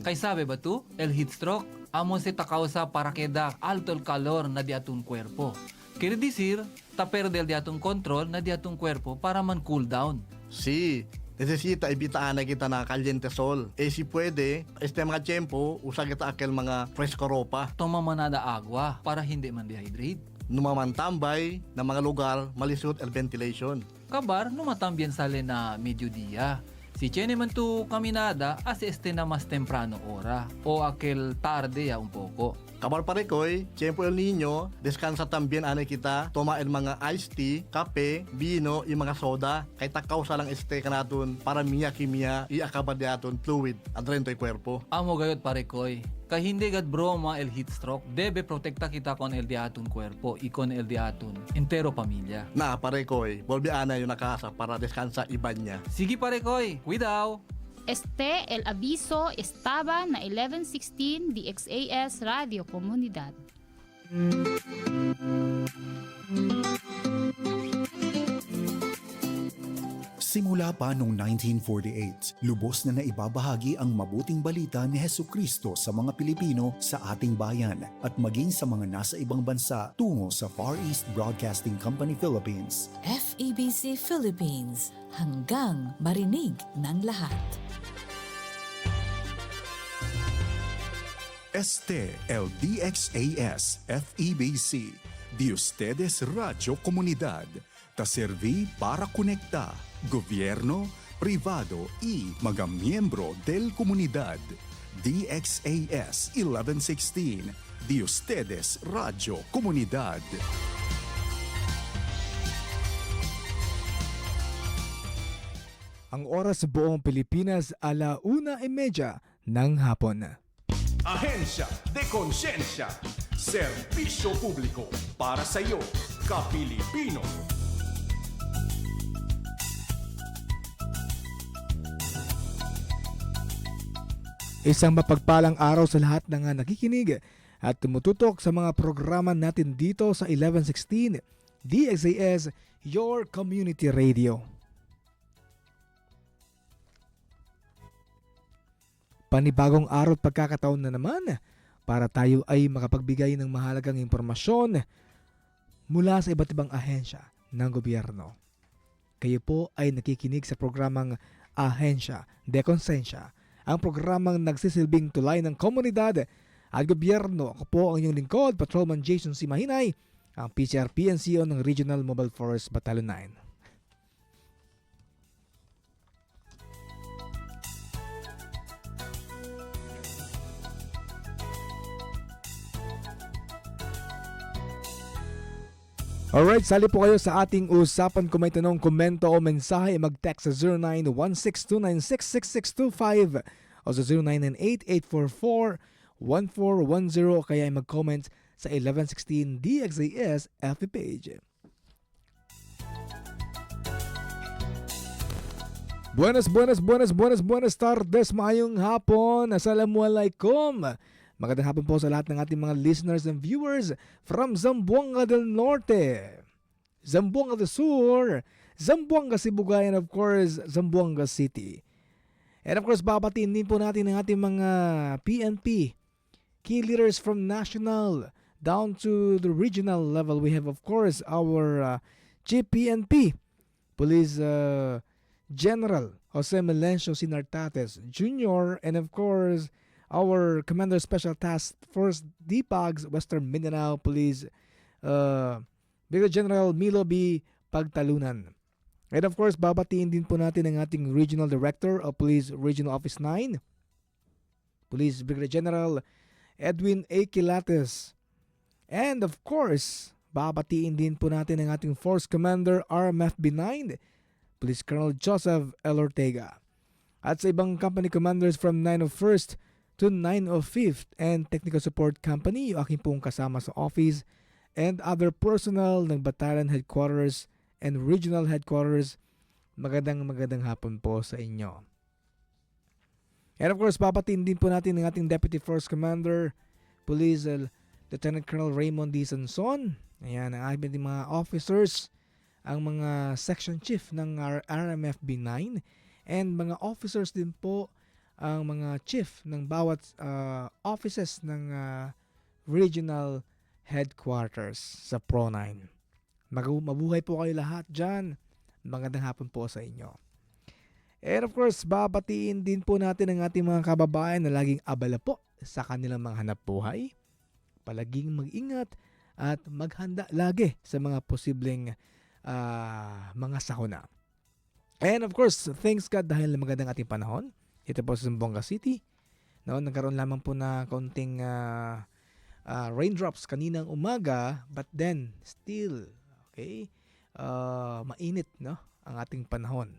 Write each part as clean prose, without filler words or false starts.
Kay sabi ba tu, el heat stroke, amo se takausa para queda alto el calor na di atun cuerpo. Quiere decir, ta perde el di atun control na di atun cuerpo para man cool down. Sí, necesita evitaan na kita na caliente sol. Si pwede, mga tiyempo, usa kita aquel mga fresco ropa. Toma manada agua para hindi man dehydrate. Numamantambay na mga lugar, malisod el ventilation. Kabar, numatambien sale na mediodía. Si tiene man tu caminada, hace na mas temprano hora o aquel tarde ya un poco. Kabar parekoy, tiyempo el niño, descansa tambien anay kita, toma el mga iced tea, kape, vino, yung mga soda, kay takaw sa lang kanatun para miya kimia, iakabad yaton fluid, adrento yung kwerpo. Amo gayot parekoy. Kay hindi gad broma el heat stroke, debe protekta kita con el diatun cuerpo y con el diatun entero pamilya. Na parekoy, volvi anay yung nakasa para descansa iban niya. Sige parekoy, cuidao! El aviso estaba na 1116 DXAS Radio Comunidad. Simula pa noong 1948, lubos na naibabahagi ang mabuting balita ni Hesukristo sa mga Pilipino sa ating bayan at maging sa mga nasa ibang bansa tungo sa Far East Broadcasting Company Philippines. FEBC Philippines, hanggang marinig ng lahat. El DXAS FEBC, de ustedes Radio Comunidad, ta serví para conecta, gobierno, privado y mga miyembro del comunidad. DXAS 1116, de ustedes Radio Comunidad. Ang oras sa buong Pilipinas, 1:30 ng hapon. Ahensya de Konsensya, serbisyo publiko para sa iyo, ka-Pilipino. Isang mapagpalang araw sa lahat ng nakikinig at tumututok sa mga programa natin dito sa 1116 DXAS, your community radio. Panibagong araw at pagkakataon na naman para tayo ay makapagbigay ng mahalagang impormasyon mula sa iba't ibang ahensya ng gobyerno. Kayo po ay nakikinig sa programang Ahensya de Konsensya, ang programang nagsisilbing tulay ng komunidad at gobyerno. Ako po ang inyong lingkod, Patrolman Jason C. Mahinay, ang PCR-PNCO ng Regional Mobile Force Battalion 9. Alright, sali po kayo sa ating usapan. Kung may tanong, komento o mensahe, mag-text sa 0916296625 o sa 0998-844-1410 o kaya ay mag-comment sa 1116 DXAS FB page. Buenas tardes, maayong hapon. Assalamualaikum. Magandang hapon po sa lahat ng ating mga listeners and viewers from Zamboanga del Norte, Zamboanga del Sur, Zamboanga Sibugay, and of course, Zamboanga City. And of course, babatiin din po natin ang ating mga PNP, key leaders from national down to the regional level. We have of course our GPNP, Police General Jose Melencio Sinartates Jr. and of course, our Commander Special Task Force DPAGS Western Mindanao Police Brigadier General Milo B. Pagtalunan. And of course, babatiin din po natin ang ating Regional Director of Police Regional Office 9, Police Brigadier General Edwin A. Quilates. And of course, babatiin din po natin ang ating Force Commander RMFB 9, Police Colonel Joseph L. Ortega. At sa ibang company commanders from 901st to 905th and Technical Support Company, yung aking pong kasama sa office, and other personnel ng Battalion Headquarters and Regional Headquarters, magandang hapon po sa inyo. And of course, papatiin din po natin ng ating Deputy Force Commander, Police Lieutenant Colonel Raymond D. Sanson. Ayan, ang ating mga officers, ang mga Section Chief ng RMFB 9, and mga officers din po ang mga chief ng bawat offices ng regional headquarters sa Pro9. Mabuhay po kayo lahat dyan. Magandang hapon po sa inyo. And of course, babatiin din po natin ang ating mga kababayan na laging abala po sa kanilang mga hanap buhay. Palaging mag-ingat at maghanda lagi sa mga posibleng mga sakuna. And of course, thanks God dahil magandang ating panahon. Ito po sa Zamboanga City. No, nagkaroon lamang po na konting raindrops kaninang umaga, but then still, okay, mainit, no, ang ating panahon.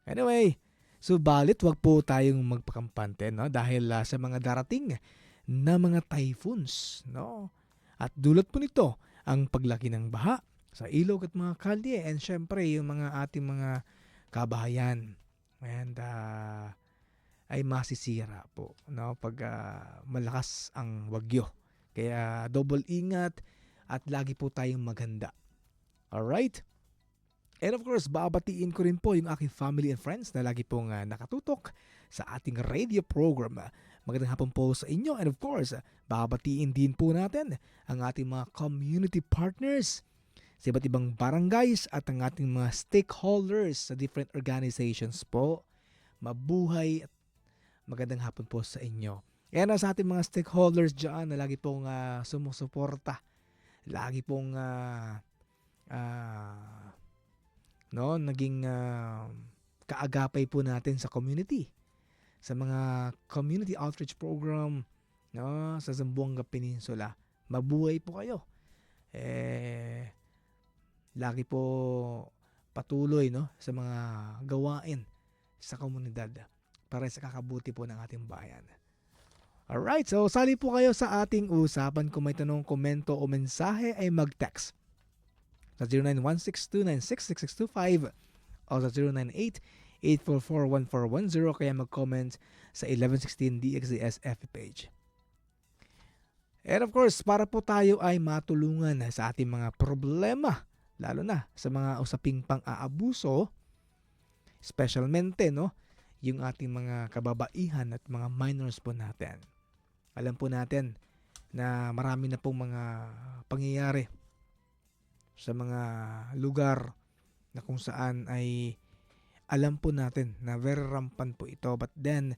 Anyway, subalit wag po tayong magpakampante, no, dahil sa mga darating na mga typhoons, no. At dulot po nito ang paglaki ng baha sa ilog at mga kalye, and syempre yung mga ating mga kabahayan. And ay masisira po, no, pag malakas ang bagyo. Kaya double ingat at lagi po tayong maghanda. Alright? And of course, babatiin ko rin po yung aking family and friends na lagi pong nakatutok sa ating radio program. Magandang hapon po sa inyo. And of course, babatiin din po natin ang ating mga community partners sa iba't ibang barangays at ang ating mga stakeholders sa different organizations po. Mabuhay at magandang hapon po sa inyo. Yan sa ating mga stakeholders dyan na lagi pong sumusuporta. Lagi pong naging kaagapay po natin sa community. Sa mga community outreach program, no, sa Zamboanga Peninsula. Mabuhay po kayo. Lagi po patuloy, no, sa mga gawain sa komunidad para sa kakabuti po ng ating bayan. Alright, so sali po kayo sa ating usapan. Kung may tanong, komento o mensahe ay mag-text sa 0916-296-6625 o sa 098-844-1410, kaya mag-comment sa 1116 DXDS FB page. And of course, para po tayo ay matulungan sa ating mga problema, lalo na sa mga usaping pang-aabuso, specialmente, no, yung ating mga kababaihan at mga minors po natin. Alam po natin na marami na pong mga pangyayari sa mga lugar na kung saan ay alam po natin na very rampant po ito, but then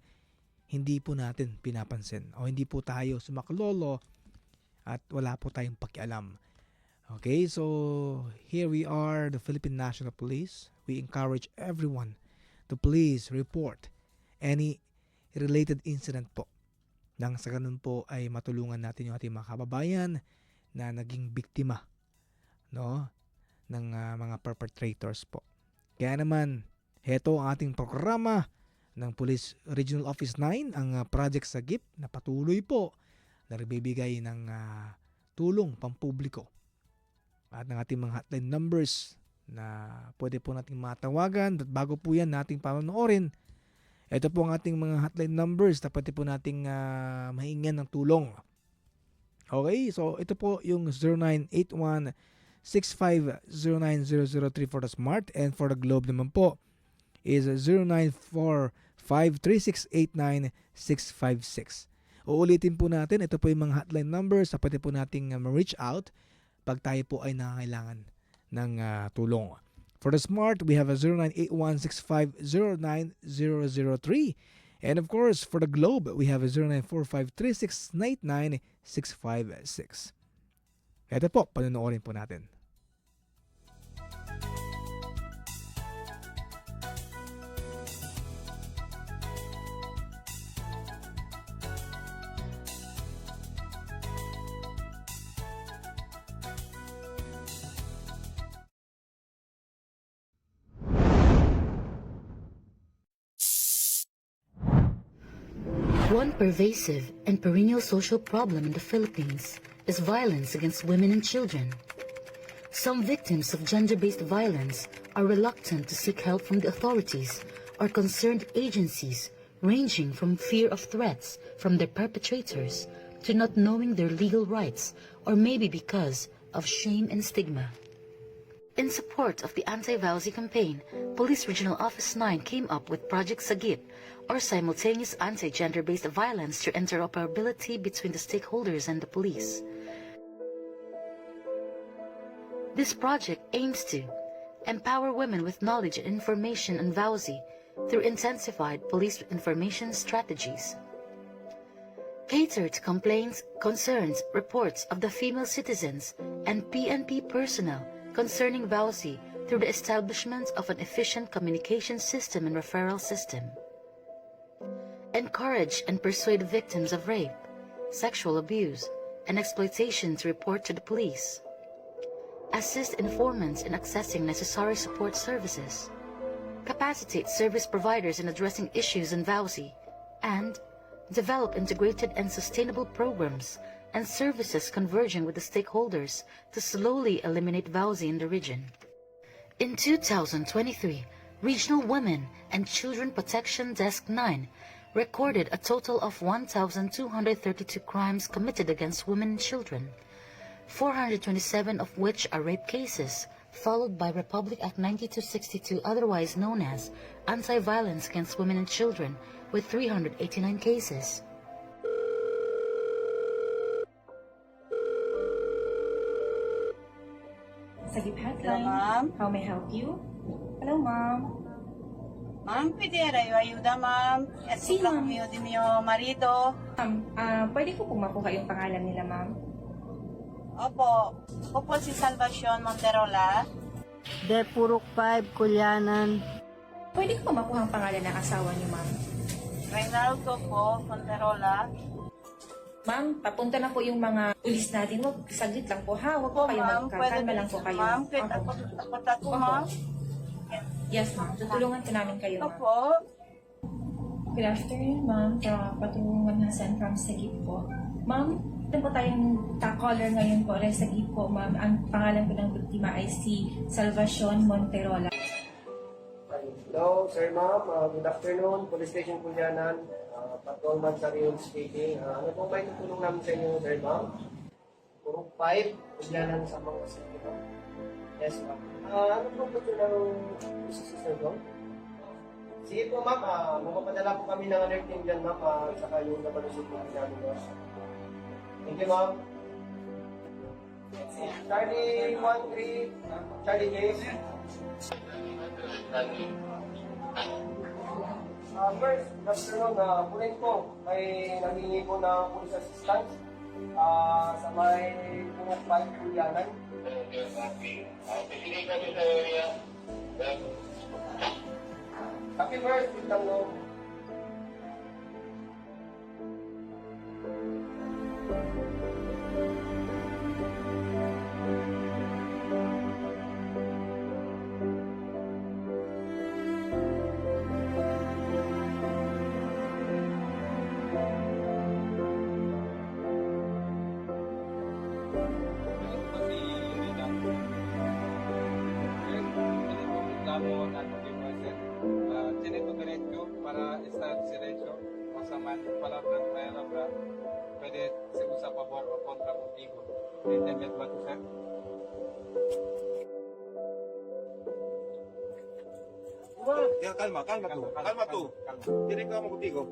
hindi po natin pinapansin o hindi po tayo sumaklolo at wala po tayong pakialam. Okay, so here we are, the Philippine National Police. We encourage everyone to please report any related incident po. Nang sa ganun po ay matulungan natin yung ating mga kababayan na naging biktima, no, ng mga perpetrators po. Kaya naman, heto ang ating programa ng Police Regional Office 9, ang Project Sagip na patuloy po na nagbibigay ng tulong pampubliko at ng ating mga hotline numbers na pwede po nating matawagan. At bago po yan nating pamanoorin, ito po ang ating mga hotline numbers na pwede po nating mahingan ng tulong. Okay, so ito po yung 0981-6509-003 for the Smart, and for the Globe naman po is 0945-3689-656. Uulitin po natin, ito po yung mga hotline numbers na pwede po nating ma-reach out pag tayo po ay nangangailangan ng tulong. For the Smart, we have a 0981-6509-003. And of course, for the Globe, we have a 0945-3699-656. Ito po, panonoorin po natin. One pervasive and perennial social problem in the Philippines is violence against women and children. Some victims of gender-based violence are reluctant to seek help from the authorities or concerned agencies, ranging from fear of threats from their perpetrators to not knowing their legal rights, or maybe because of shame and stigma. In support of the anti-VAUSI campaign, Police Regional Office 9 came up with Project Sagip, or Simultaneous Anti-Gender-Based Violence through Interoperability between the stakeholders and the police. This project aims to empower women with knowledge and information on VAUSI through intensified police information strategies, cater to complaints, concerns, reports of the female citizens and PNP personnel concerning VAUSI through the establishment of an efficient communication system and referral system, encourage and persuade victims of rape, sexual abuse, and exploitation to report to the police, assist informants in accessing necessary support services, capacitate service providers in addressing issues in VAUSI, and develop integrated and sustainable programs and services converging with the stakeholders to slowly eliminate VAUSI in the region. In 2023, Regional Women and Children Protection Desk 9 recorded a total of 1,232 crimes committed against women and children, 427 of which are rape cases, followed by Republic Act 9262, otherwise known as Anti-Violence Against Women and Children, with 389 cases. Sagip Hotline. Hello, ma'am. How may I help you? Hello, ma'am. Ma'am, pwede rayo ayuda, ma'am. At Si, sila ma'am. kami di mio marido. Pwede ko pong makuha yung pangalan nila, ma'am? Opo. Ako po si Salvacion Monterola. De Purok 5, Kulyanan. Pwede ko po makuha ang pangalan ng asawa niyo, ma'am? Reynaldo po Monterola. Ma'am, papunta na po yung mga pulis natin. Huwag, saglit lang po, ha? Huwag po kayo magkakalma lang po kayo. Ma'am, pwede Opo. ako, ma'am. Yes, ma'am. Tutulungan po namin kayo, ma'am. Opo. Good afternoon, ma'am. Patulungan Hasan from Sagip po. Ma'am, meron po tayong caller ngayon po, Sagip po, ma'am. Ang pangalan po ng biktima ay si Salvacion Monterola. Hello, sir, ma'am. Good afternoon. Police Station Kulyanan. Patrolman Sarion speaking. Ano po may tutulong namin sa inyo, sir, ma'am? Purok 5, Kulyanan sa mga city, ma'am. Yes, ma'am. Ano po po ito ng sister ko? Sige po, ma'am. Mapapadala po kami ng alert team dyan, ma'am. Saka yung naman yung support namin, ma'am. Thank you, ma'am. Charlie 13, Charlie James. First, good afternoon. Punin po, may nangingi po ng police assistance sa may Purok 5 Kulyanan. Happy birthday, Tango. para estar silencio, masama palabras, palabras, puede se usa a favor o contra contigo. ¿Entiendes ba, sir? Ya, calma tú. Tiene que vamos contigo.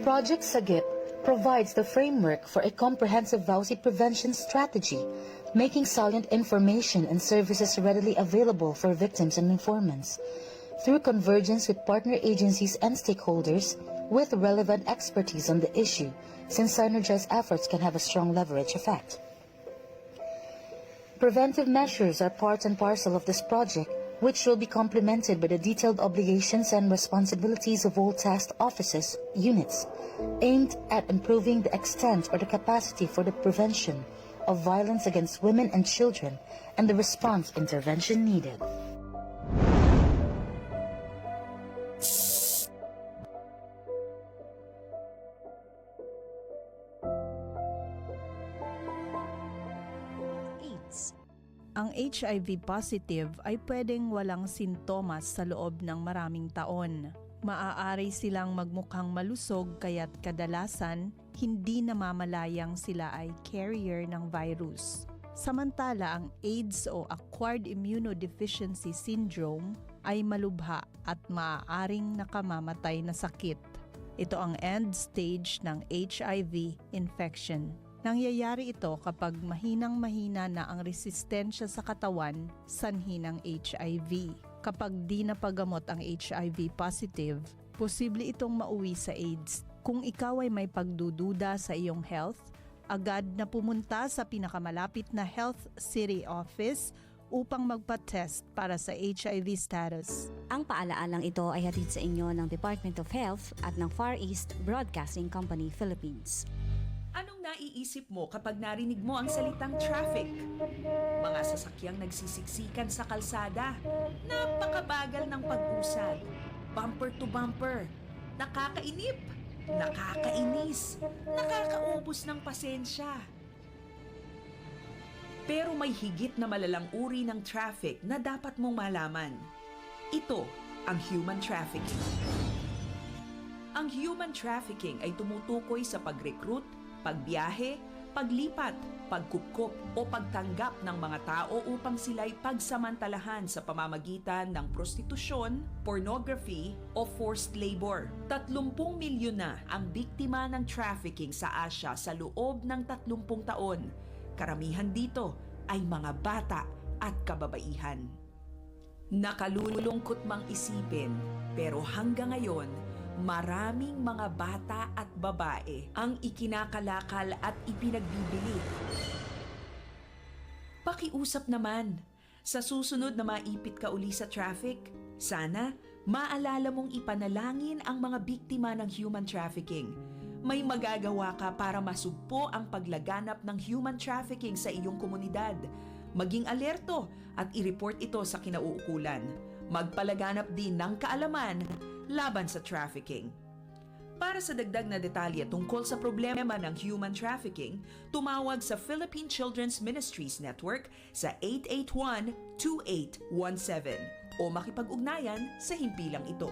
Project Sagip provides the framework for a comprehensive VAUSI prevention strategy, making salient information and services readily available for victims and informants. Through convergence with partner agencies and stakeholders with relevant expertise on the issue, since synergized efforts can have a strong leverage effect. Preventive measures are part and parcel of this project, which will be complemented by the detailed obligations and responsibilities of all tasked offices, units, aimed at improving the extent or the capacity for the prevention of violence against women and children and the response intervention needed. Ang HIV positive ay pwedeng walang sintomas sa loob ng maraming taon. Maaari silang magmukhang malusog kaya't kadalasan hindi namamalayang sila ay carrier ng virus. Samantala ang AIDS o Acquired Immunodeficiency Syndrome ay malubha at maaaring nakamamatay na sakit. Ito ang end stage ng HIV infection. Nangyayari ito kapag mahinang-mahina na ang resistensya sa katawan sanhi ng HIV. Kapag di napagamot ang HIV positive, posible itong mauwi sa AIDS. Kung ikaw ay may pagdududa sa iyong health, agad na pumunta sa pinakamalapit na health city office upang magpa-test para sa HIV status. Ang paalaalang ito ay hatid sa inyo ng Department of Health at ng Far East Broadcasting Company Philippines. Anong naiisip mo kapag narinig mo ang salitang traffic? Mga sasakyang nagsisiksikan sa kalsada, napakabagal ng pag-usad, bumper to bumper, nakakainip, nakakainis, nakakaubos ng pasensya. Pero may higit na malalang uri ng traffic na dapat mong malaman. Ito ang human trafficking. Ang human trafficking ay tumutukoy sa pag-recruit, pagbiyahe, paglipat, pagkupkop o pagtanggap ng mga tao upang sila'y pagsamantalahan sa pamamagitan ng prostitusyon, pornography o forced labor. 30 milyon na ang biktima ng trafficking sa Asia sa loob ng 30 taon. Karamihan dito ay mga bata at kababaihan. Nakalulungkot mang isipin, pero hanggang ngayon, maraming mga bata at babae ang ikinakalakal at ipinagbibili. Pakiusap naman, sa susunod na maipit ka uli sa traffic, sana maalala mong ipanalangin ang mga biktima ng human trafficking. May magagawa ka para masugpo ang paglaganap ng human trafficking sa iyong komunidad. Maging alerto at i-report ito sa kinauukulan. Magpalaganap din ng kaalaman laban sa trafficking. Para sa dagdag na detalye tungkol sa problema ng human trafficking, tumawag sa Philippine Children's Ministries Network sa 881-2817 o makipag-ugnayan sa himpilang ito.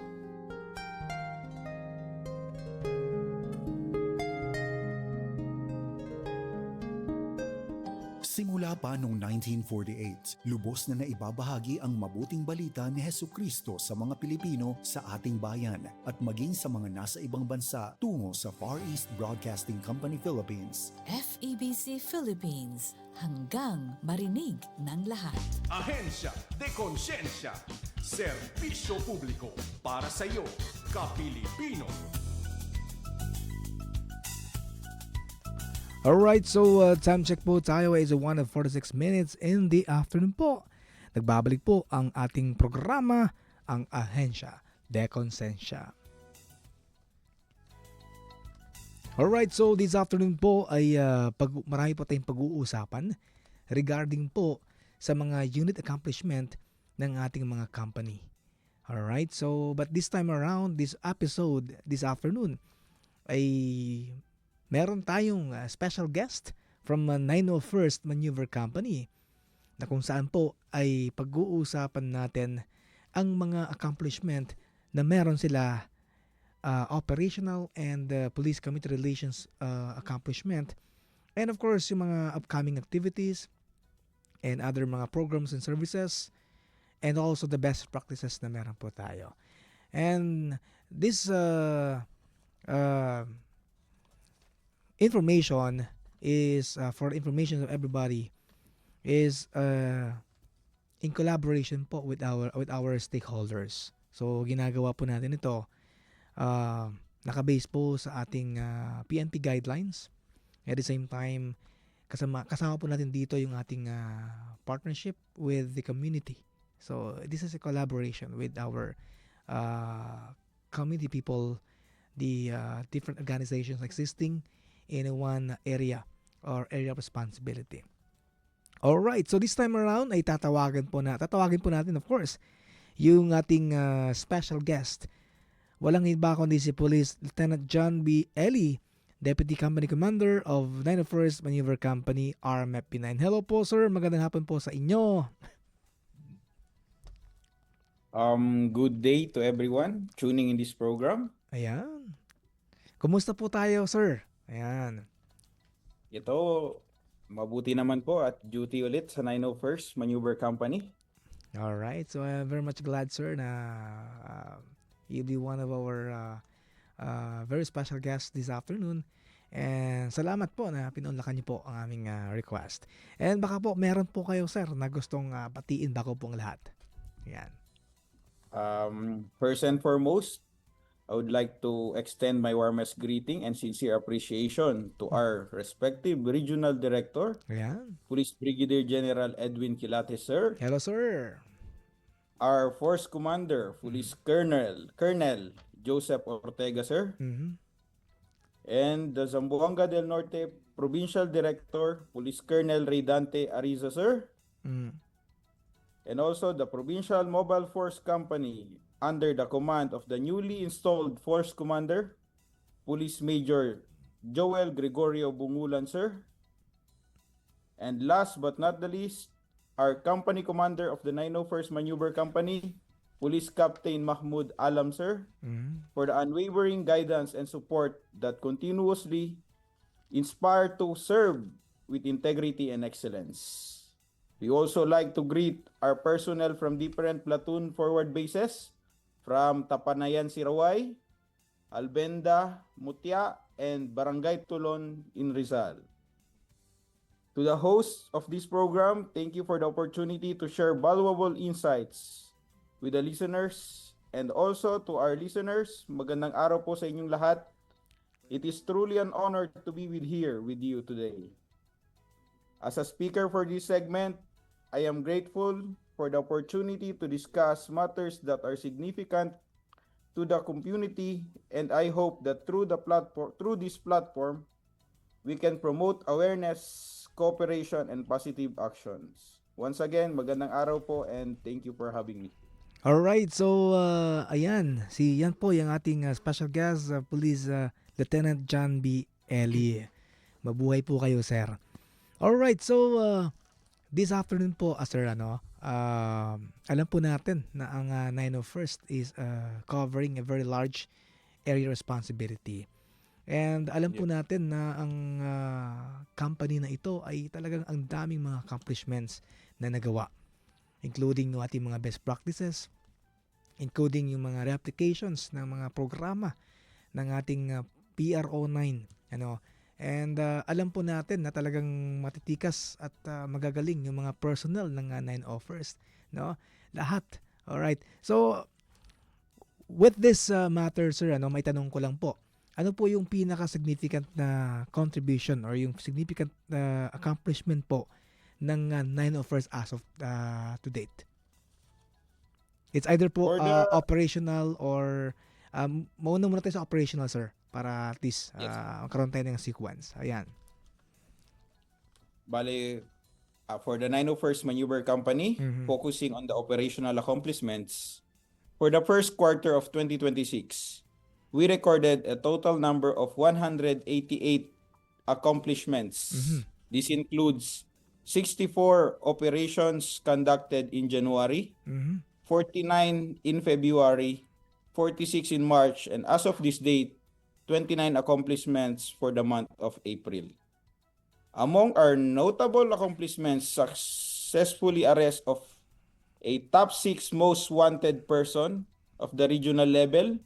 Simula pa noong 1948, lubos na naibabahagi ang mabuting balita ni Hesukristo sa mga Pilipino sa ating bayan at maging sa mga nasa ibang bansa tungo sa Far East Broadcasting Company Philippines. FEBC Philippines, hanggang marinig ng lahat. Ahensya de Konsensya, serbisyo publiko para sa iyo, Kapilipino. Alright, so time check po tayo is 1:46 minutes in the afternoon po. Nagbabalik po ang ating programa, ang Ahensya de Konsensya. Alright, so this afternoon po ay marami po tayong pag-uusapan regarding po sa mga unit accomplishment ng ating mga company. Alright, so but this time around, this episode, this afternoon, ay meron tayong special guest from 901st Maneuver Company na kung saan po ay pag-uusapan natin ang mga accomplishment na meron sila operational and police community relations accomplishment, and of course yung mga upcoming activities and other mga programs and services, and also the best practices na meron po tayo. And this information is for information of everybody is in collaboration po with our stakeholders. So ginagawa po natin ito nakabase po sa ating PNP guidelines. At the same time kasama po natin dito yung ating partnership with the community. So this is a collaboration with our community people, the different organizations existing in one area or area of responsibility. Alright, so this time around ay tatawagin po natin of course yung ating special guest. Walang iba kundi si Police Lieutenant John B. Eli Deputy Company Commander of 901st Maneuver Company, RMFP9. Hello po sir, magandang hapon po sa inyo. Good day to everyone tuning in this program. Ayan. Kumusta po tayo sir? Ayan. Ito, mabuti naman po at duty ulit sa 901st Maneuver Company. Alright, so I'm very much glad sir na you'll be one of our very special guests this afternoon. And salamat po na pinunlakan niyo po ang aming request. And baka po meron po kayo sir na gustong batiin bago po ang lahat. Ayan. First and foremost, I would like to extend my warmest greeting and sincere appreciation to our respective regional director, Ayan. Police Brigadier General Edwin Quilate, sir. Hello sir. Our Force Commander, Police Colonel Joseph Ortega, sir. And the Zamboanga del Norte Provincial Director, Police Colonel Raydante Ariza, sir. And also the Provincial Mobile Force Company under the command of the newly installed Force Commander, Police Major Joel Gregorio Bungulan, sir. And last but not the least, our Company Commander of the 901st Maneuver Company, Police Captain Mahmoud Alam, sir, for the unwavering guidance and support that continuously inspire to serve with integrity and excellence. We also like to greet our personnel from different platoon forward bases from Tapanayan, Sirawai, Albenda, Mutya, and Barangay Tulon in Rizal. To the hosts of this program, thank you for the opportunity to share valuable insights with the listeners. And also to our listeners, magandang araw po sa inyong lahat. It is truly an honor to be here with you today. As a speaker for this segment, I am grateful for the opportunity to discuss matters that are significant to the community, and I hope that through this platform, we can promote awareness, cooperation, and positive actions. Once again, magandang araw po and thank you for having me. Alright, so ayan, yan po yung ating special guest, Police Lieutenant John B. Eli. Mabuhay po kayo, sir. Alright, so this afternoon po, sir, alam po natin na ang 901st is covering a very large area responsibility. And alam po natin na ang company na ito ay talagang ang daming mga accomplishments na nagawa, including yung ating mga best practices, including yung mga replications ng mga programa ng ating PRO9. And alam po natin na talagang matitikas at magagaling yung mga personnel ng 901st, no? Lahat. Alright. So with this matter, sir, may tanong ko lang po. Ano po yung pinaka-significant na contribution or yung significant accomplishment po ng 901st as of to date? It's either po operational or mauna muna tayo sa operational, sir, para at least magkaroon tayo ng sequence. Ayan. Bale, for the 901st Maneuver Company, focusing on the operational accomplishments, for the first quarter of 2026, we recorded a total number of 188 accomplishments. This includes 64 operations conducted in January, 49 in February, 46 in March, and as of this date, 29 accomplishments for the month of April. Among our notable accomplishments, successfully arrest of a top 6 most wanted person of the regional level,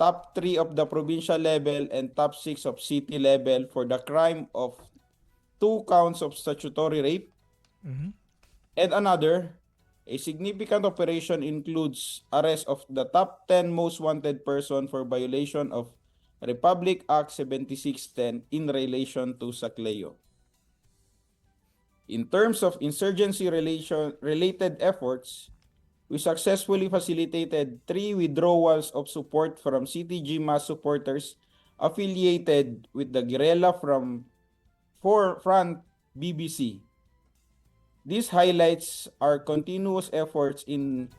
top 3 of the provincial level, and top 6 of city level for the crime of 2 counts of statutory rape. And another, a significant operation includes arrest of the top 10 most wanted person for violation of Republic Act 7610 in relation to Sacleo. In terms of insurgency-related efforts, we successfully facilitated 3 withdrawals of support from CTG mass supporters affiliated with the guerrilla from Front BBC. This highlights our continuous efforts in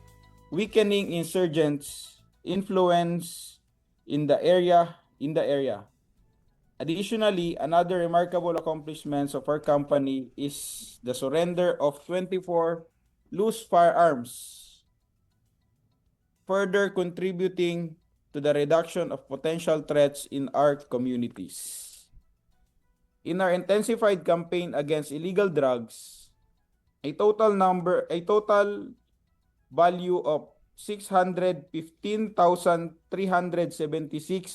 weakening insurgents' influence in the area. Additionally, another remarkable accomplishment of our company is the surrender of 24 loose firearms, further contributing to the reduction of potential threats in our communities. In our intensified campaign against illegal drugs, a total value of 615,376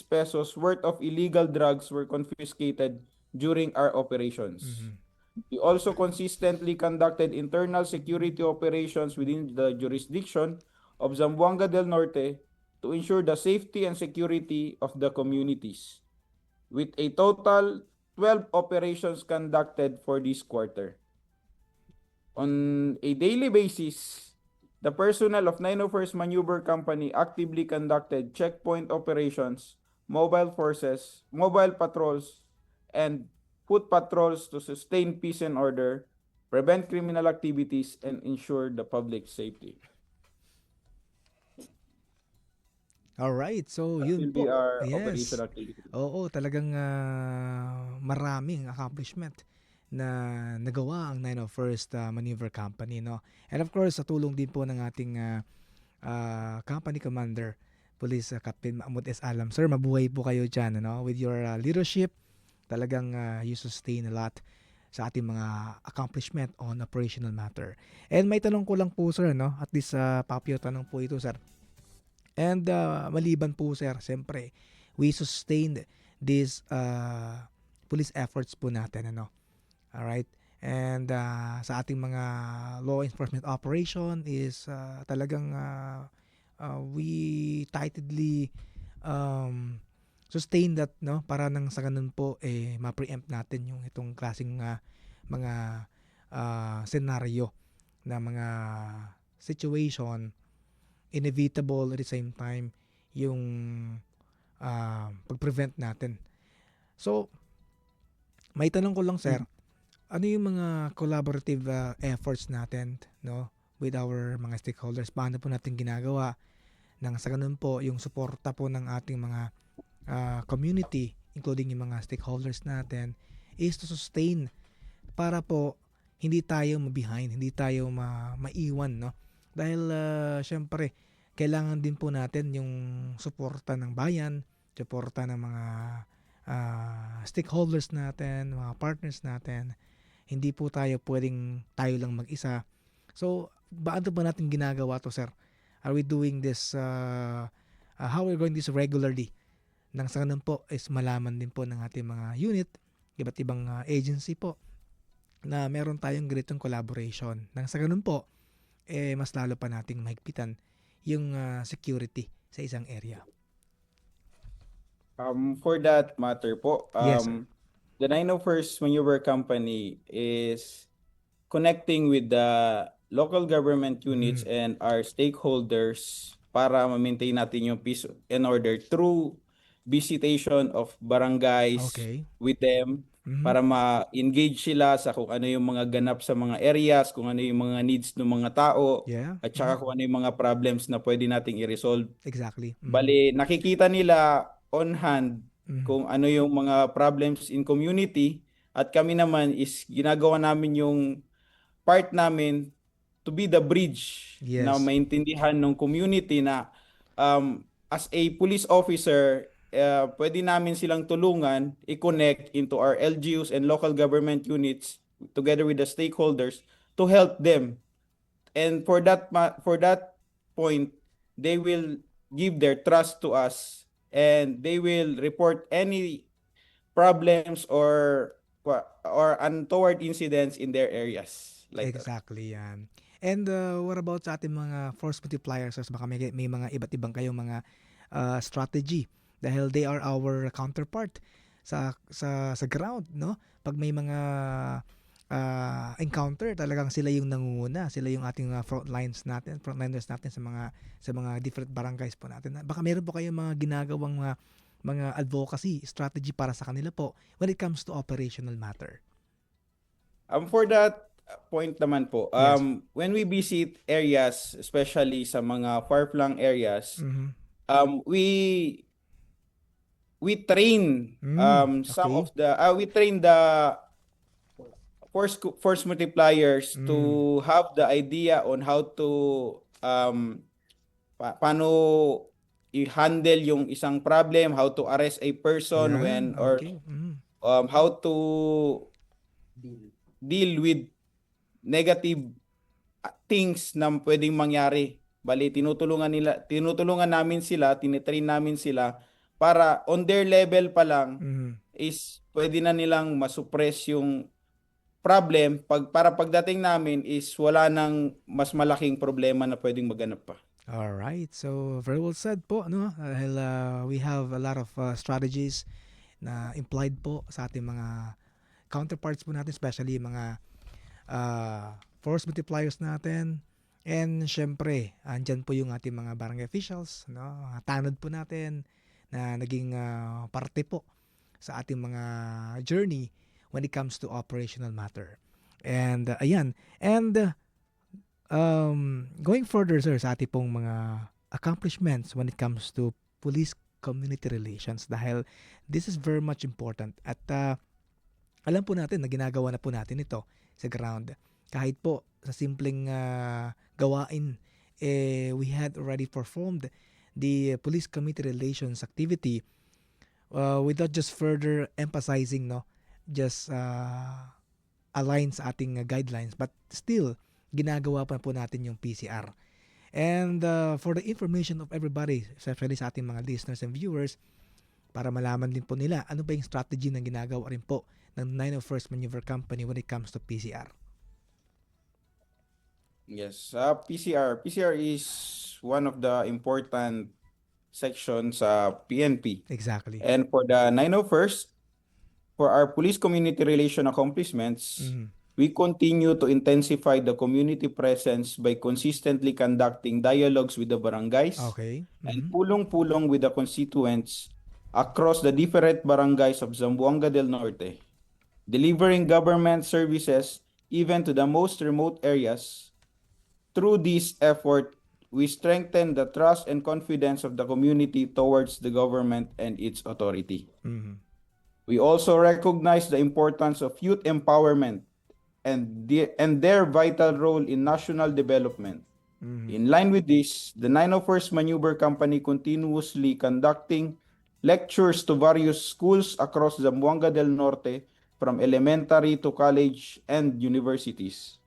pesos worth of illegal drugs were confiscated during our operations. We also consistently conducted internal security operations within the jurisdiction of Zamboanga del Norte to ensure the safety and security of the communities, with a total 12 operations conducted for this quarter. On a daily basis, the personnel of 901st Maneuver Company actively conducted checkpoint operations, mobile forces, mobile patrols, and foot patrols to sustain peace and order, prevent criminal activities, and ensure the public safety. Alright, so yun That will be po. our Yes. operation activity. Oo, talagang maraming accomplishment na nagawa ang 901st Maneuver Company, no? And of course, sa tulong din po ng ating company commander, Police Captain Mahmoud S. Alam. Sir, mabuhay po kayo dyan, ano? With your leadership, talagang you sustain a lot sa ating mga accomplishment on operational matter. And may tanong ko lang po, sir, no? At least Papio, tanong po ito, sir. And maliban po, sir, siyempre, we sustained these police efforts po natin, ano? Alright? And sa ating mga law enforcement operation is talagang we tightly sustain that, no? Para nang sa ganun po, ma-preempt natin yung itong klaseng mga scenario na mga situation, inevitable at the same time yung pag-prevent natin. So, may tanong ko lang, sir, ano yung mga collaborative efforts natin, no, with our mga stakeholders? Paano po natin ginagawa nang sa ganun po yung suporta po ng ating mga community, including yung mga stakeholders natin, is to sustain para po hindi tayo ma-behind, hindi tayo maiwan, no? Dahil syempre, kailangan din po natin yung suporta ng bayan, suporta ng mga stakeholders natin, mga partners natin. Hindi po tayo pwedeng tayo lang mag-isa. So, baano ba natin ginagawa to, sir? Are we doing this, how we're going this regularly? Nang sa ganun po is malaman din po ng ating mga unit, iba't ibang agency po, na meron tayong ganitong collaboration. Nang sa ganun po, mas lalo pa nating mahigpitan yung security sa isang area. For that matter po, Yes, the 901st Maneuver Company is connecting with the local government units and our stakeholders para ma-maintain natin yung peace and order through visitation of barangays with them, para ma-engage sila sa kung ano yung mga ganap sa mga areas, kung ano yung mga needs ng mga tao, at saka kung ano yung mga problems na pwede nating i-resolve. Exactly. Bali, nakikita nila on hand kung ano yung mga problems in community, at kami naman is ginagawa namin yung part namin to be the bridge na maintindihan ng community na as a police officer, pwede namin silang tulungan i-connect into our LGUs and local government units together with the stakeholders to help them. And for that point, they will give their trust to us and they will report any problems or untoward incidents in their areas. Like exactly yan. And what about sa ating mga force multipliers? Baka may mga iba't ibang kayong mga strategy dahil they are our counterpart sa ground, no? Pag may mga encounter, talagang sila yung nangunguna, sila yung ating frontliners natin sa mga different barangays po natin. Baka meron po kayong mga ginagawang mga advocacy strategy para sa kanila po when it comes to operational matter. For that point naman po, when we visit areas, especially sa mga far-flung areas, we we train some okay. of the we train the force multipliers to have the idea on how to paano i-handle yung isang problem, how to arrest a person when Yan, or okay. how to deal with negative things na pwedeng mangyari. Bali, tinutulungan namin sila, tinitrain namin sila para on their level pa lang is pwede na nilang masuppress yung problem para pagdating namin is wala nang mas malaking problema na pwedeng maganap pa. All right. So very well said po, no? Dahil we have a lot of strategies na implied po sa ating mga counterparts po natin, especially mga force multipliers natin. And syempre, andyan po yung ating mga barangay officials, no? Mga tanod po natin na naging parte po sa ating mga journey when it comes to operational matter. And ayan. And going further, sir, sa ating pong mga accomplishments when it comes to police-community relations, dahil this is very much important. At alam po natin na ginagawa na po natin ito sa ground. Kahit po sa simpleng gawain, we had already performed the police-community relations activity without just further emphasizing, no, just align sa ating guidelines, but still ginagawa pa po natin yung PCR. And for the information of everybody, especially sa ating mga listeners and viewers, para malaman din po nila ano ba yung strategy na ginagawa rin po ng 901st Maneuver Company when it comes to PCR. Yes, PCR is one of the important sections sa PNP. Exactly. And for the 901st, for our police community relation accomplishments, we continue to intensify the community presence by consistently conducting dialogues with the barangays and pulong-pulong with the constituents across the different barangays of Zamboanga del Norte, delivering government services even to the most remote areas. Through this effort, we strengthen the trust and confidence of the community towards the government and its authority. We also recognize the importance of youth empowerment and their vital role in national development. In line with this, the 901st Maneuver Company continuously conducting lectures to various schools across Zamboanga del Norte, from elementary to college and universities.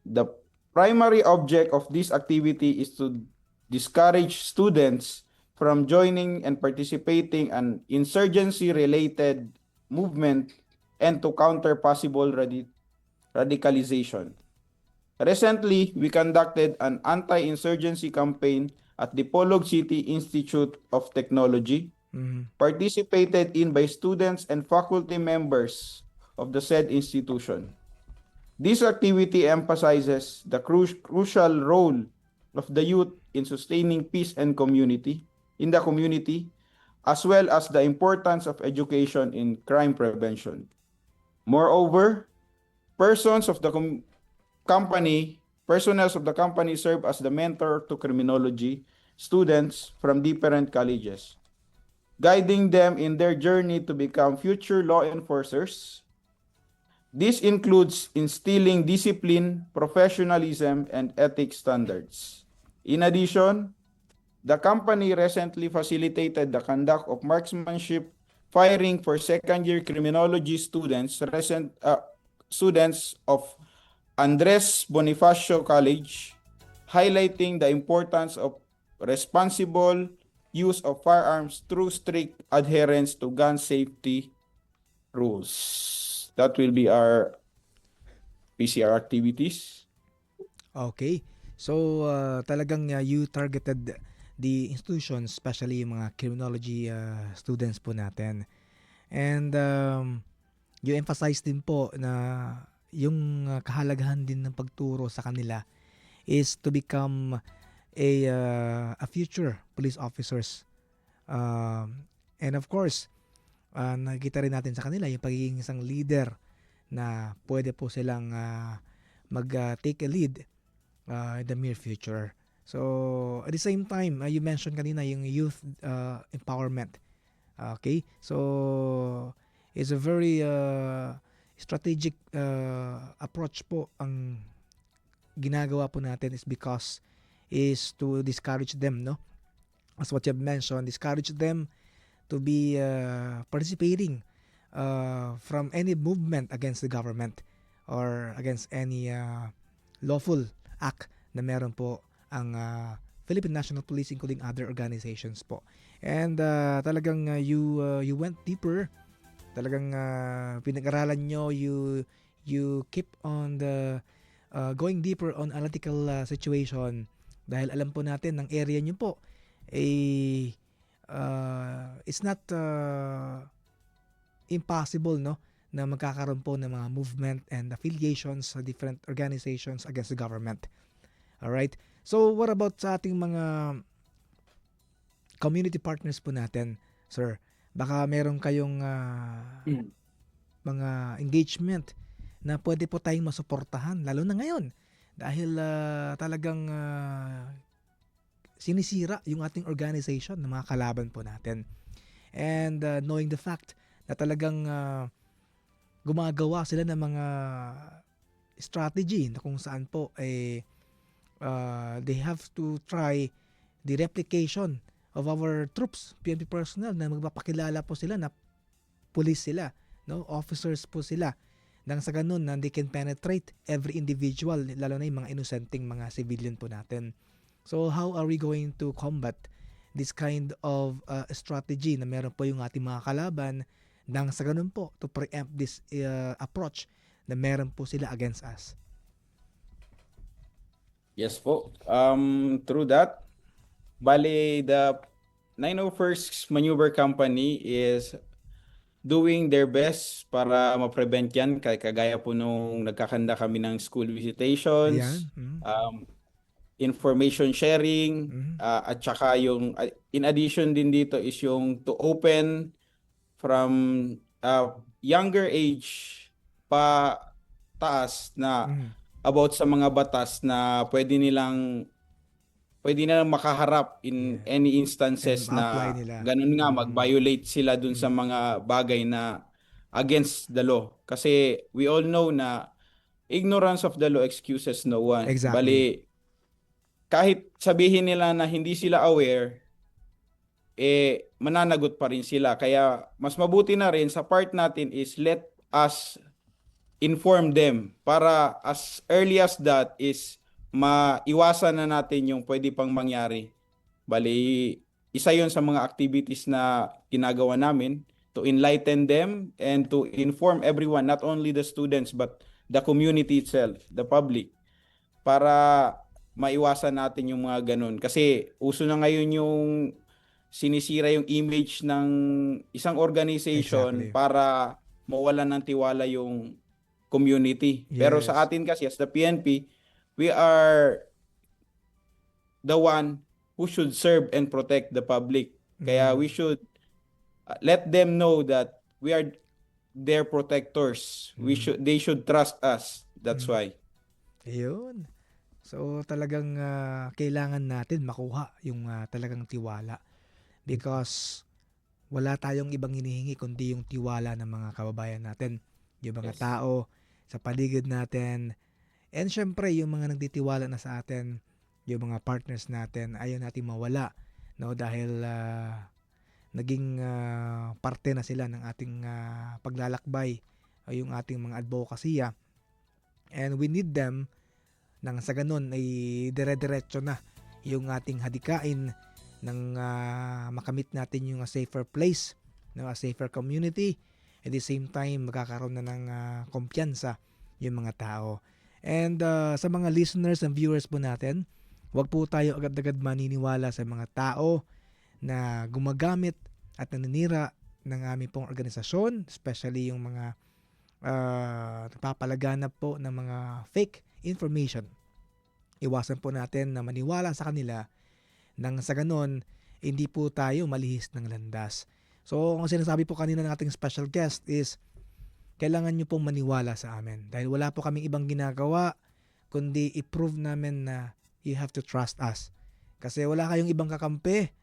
The primary object of this activity is to discourage students from joining and participating in insurgency-related movement and to counter possible radicalization. Recently, we conducted an anti-insurgency campaign at the Polog City Institute of Technology, participated in by students and faculty members of the said institution. This activity emphasizes the crucial role of the youth in sustaining peace and in the community, as well as the importance of education in crime prevention. Moreover, personnel of the company serve as the mentor to criminology students from different colleges, guiding them in their journey to become future law enforcers. This includes instilling discipline, professionalism, and ethics standards. In addition, the company recently facilitated the conduct of marksmanship firing for second-year criminology students of Andres Bonifacio College, highlighting the importance of responsible use of firearms through strict adherence to gun safety rules. That will be our PCR activities. Okay. So, talagang you targeted the institutions, especially yung mga criminology students po natin. And you emphasize din po na yung kahalagahan din ng pagturo sa kanila is to become a future police officers. And of course, nakikita rin natin sa kanila yung pagiging isang leader na pwede po silang mag-take a lead in the near future. So, at the same time, you mentioned kanina yung youth empowerment Okay? So, it's a very strategic approach po ang ginagawa po natin is to discourage them, no? As what you have mentioned, discourage them to be participating from any movement against the government or against any lawful act na meron po ang Philippine National Police, including other organizations po. And talagang you went deeper. Talagang pinag-aralan nyo, you keep on the going deeper on analytical situation dahil alam po natin ng area nyo po it's not impossible, no, na magkakaroon po ng mga movement and affiliations sa different organizations against the government. Alright? So, what about sa ating mga community partners po natin, sir? Baka meron kayong mga engagement na pwede po tayong masuportahan, lalo na ngayon. Dahil talagang sinisira yung ating organization ng mga kalaban po natin. And knowing the fact na talagang gumagawa sila ng mga strategy na kung saan po they have to try the replication of our troops, PNP personnel, na magpapakilala po sila na police sila, no, officers po sila, nang sa ganun na they can penetrate every individual, lalo na yung mga innocenteng mga civilian po natin. So how are we going to combat this kind of strategy na meron po yung ating mga kalaban nang sa ganun po to preempt this approach na meron po sila against us? Yes po. Through that, bali the 901st Maneuver Company is doing their best para ma-prevent yan, kagaya po nung nagkakanda kami ng school visitations, information sharing, at saka yung, in addition din dito is yung to open from younger age pa taas na about sa mga batas na pwede nilang makaharap in any instances na ganun nga mag-violate sila dun sa mga bagay na against the law. Kasi we all know na ignorance of the law excuses no one. Exactly. Bali, kahit sabihin nila na hindi sila aware, mananagot pa rin sila. Kaya mas mabuti na rin sa part natin is let us inform them para as early as that is maiwasan na natin yung pwede pang mangyari. Bali, isa yon sa mga activities na ginagawa namin to enlighten them and to inform everyone, not only the students but the community itself, the public, para maiwasan natin yung mga ganun. Kasi uso na ngayon yung sinisira yung image ng isang organization para mawalan ng tiwala yung community. Yes. Pero sa atin kasi as the PNP, we are the one who should serve and protect the public. Kaya we should let them know that we are their protectors. They should trust us. That's why. Ayun. So talagang kailangan natin makuha yung talagang tiwala. Because wala tayong ibang hinihingi kundi yung tiwala ng mga kababayan natin. Yung mga tao sa paligid natin. And syempre, yung mga nagtitiwala na sa atin, yung mga partners natin, ayaw natin mawala, no? Dahil naging parte na sila ng ating paglalakbay, o yung ating mga advokasya. And we need them nang sa ganun ay dire-diretso na yung ating hadikain nang makamit natin yung a safer place, no? A safer community. At the same time, magkakaroon na ng kumpiyansa yung mga tao. And sa mga listeners and viewers po natin, huwag po tayo agad-agad maniniwala sa mga tao na gumagamit at naninira ng aming pong organisasyon, especially yung mga nagpapalaganap po ng mga fake information. Iwasan po natin na maniwala sa kanila nang sa ganon, hindi po tayo malihis ng landas. So, ang sinasabi po kanina ng ating special guest is, kailangan nyo pong maniwala sa amin. Dahil wala po kaming ibang ginagawa, kundi i-prove namin na you have to trust us. Kasi wala kayong ibang kakampi,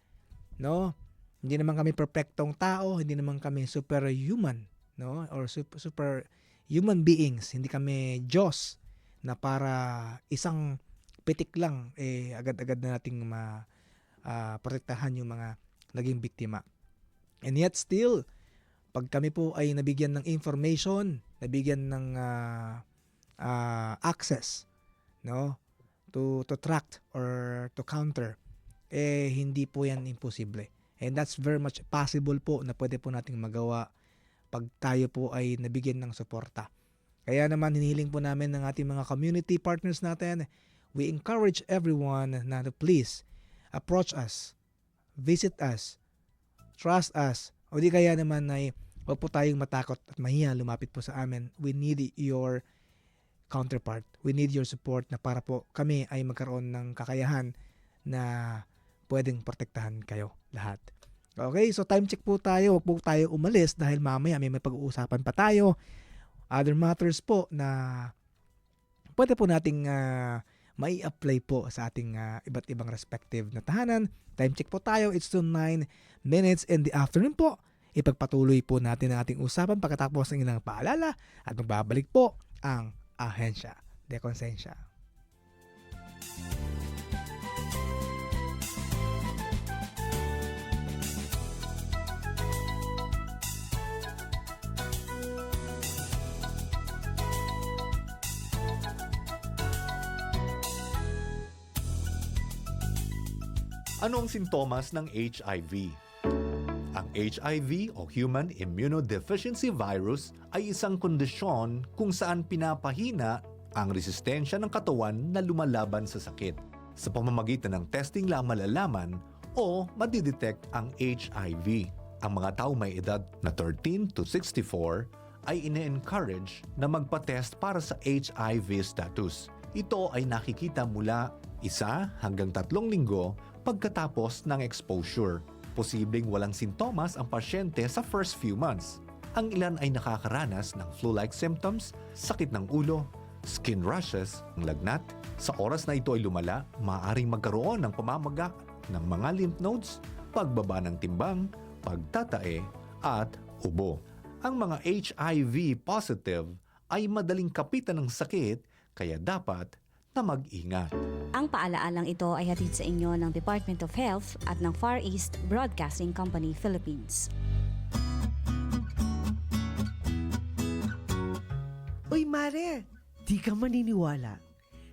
no? Hindi naman kami perfectong tao, hindi naman kami superhuman, no? Or super human beings. Hindi kami Diyos na para isang pitik lang agad-agad na nating protektahan yung mga naging biktima. And yet still, pag kami po ay nabigyan ng information, nabigyan ng access, no, to track or to counter, hindi po yan imposible. And that's very much possible po na pwede po nating magawa pag tayo po ay nabigyan ng suporta. Kaya naman hinihiling po namin ng ating mga community partners natin, we encourage everyone na to please approach us, visit us, trust us, o di kaya naman ay huwag po tayong matakot at mahiya lumapit po sa amin. We need your counterpart. We need your support na para po kami ay magkaroon ng kakayahan na pwedeng protektahan kayo lahat. Okay, so time check po tayo. Huwag po tayo umalis dahil mamaya may pag-uusapan pa tayo. Other matters po na pwede po nating mai apply po sa ating iba't ibang respective na tahanan. Time check po tayo. It's still 9 minutes in the afternoon po. Ipagpatuloy po natin ang ating usapan pagkatapos ng ilang paalala at magbabalik po ang Ahensya de Konsensya. Ano ang sintomas ng HIV? Ang HIV o Human Immunodeficiency Virus ay isang kondisyon kung saan pinapahina ang resistensya ng katawan na lumalaban sa sakit. Sa pamamagitan ng testing lang malalaman o madidetect ang HIV. Ang mga tao may edad na 13 to 64 ay ine-encourage na magpa-test para sa HIV status. Ito ay nakikita mula 1 hanggang 3 linggo pagkatapos ng exposure. Posibleng walang sintomas ang pasyente sa first few months. Ang ilan ay nakakaranas ng flu-like symptoms, sakit ng ulo, skin rashes, lagnat. Sa oras na ito ay lumala, maaaring magkaroon ng pamamaga ng mga lymph nodes, pagbaba ng timbang, pagtatae, at ubo. Ang mga HIV positive ay madaling kapitan ng sakit, kaya dapat na mag-ingat. Ang paalaalang ito ay hatid sa inyo ng Department of Health at ng Far East Broadcasting Company Philippines. Uy Mare, di ka maniniwala.